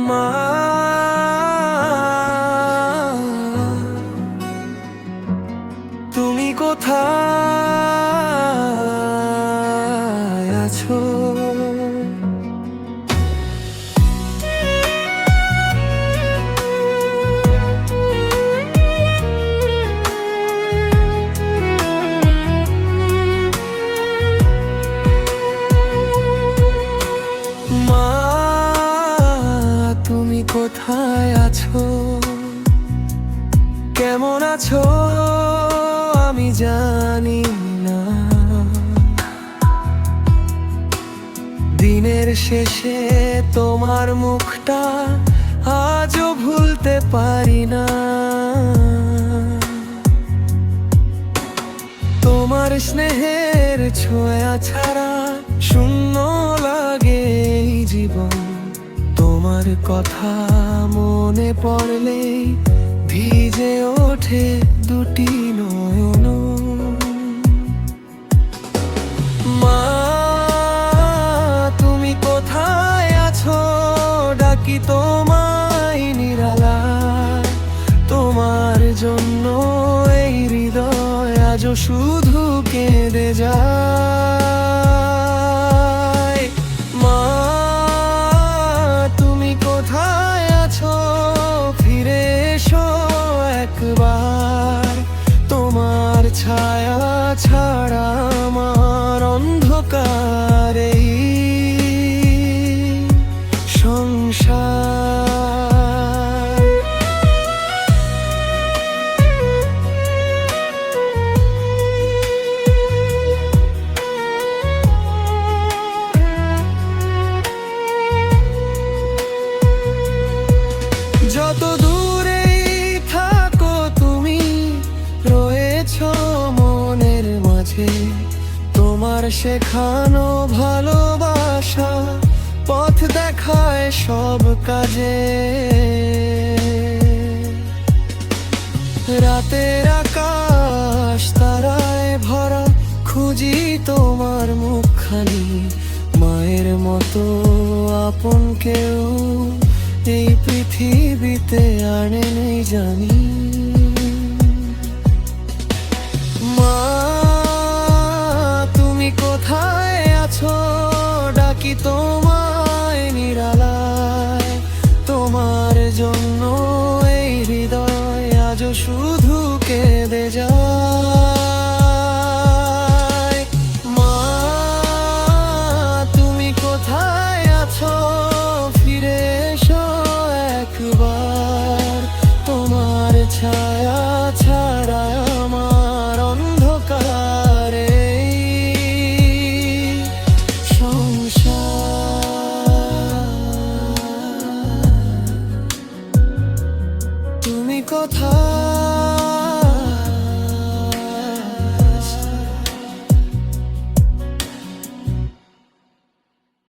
মা, তুমি কোথায় আছো? মা, তুমি কোথায় আছো? কেমন আছো আমি জানি না। দিনের শেষে তোমার মুখটা আজও ভুলতে পারি না। তোমার স্নেহের ছোঁয়া ছাড়া শূন্য লাগে এই জীবন। তোমার কথা মনে পড়লেই ভিজে ওঠে দুটি নয়ন। মা, তুমি কোথায় আছো? ডাকি তোমায় নিরালায়। তোমার জন্য এই হৃদয় আজও শুধু কেঁদে যায়। মা, তুমি কোথায় আছো? ফিরে এসো একবার। তোমার ছায়া ছাড়া আমার অন্ধকার এই সংসার। যত দূরেই থাকো তুমি রয়েছো মনের মাঝে। তোমার শেখানো ভালোবাসা পথ দেখায় সব কাজে। রাতের আকাশ তারায় ভরা, খুঁজি তোমার মুখখানি। মায়ের মতো আপন কেউ এই পৃথিবীতে আনে নেই জানি। মা, তুমি কোথায় আছো? ডাকি তোমায় নিরালায়। তোমার জন্য এই হৃদয় আজও শুধু কেঁদে যায়। মা, তুমি কোথায় আছো? ফিরে এসো একবার। তোমার ছায়া ছাড়া আমার অন্ধকার এই সংসার। তুমি কোথায়?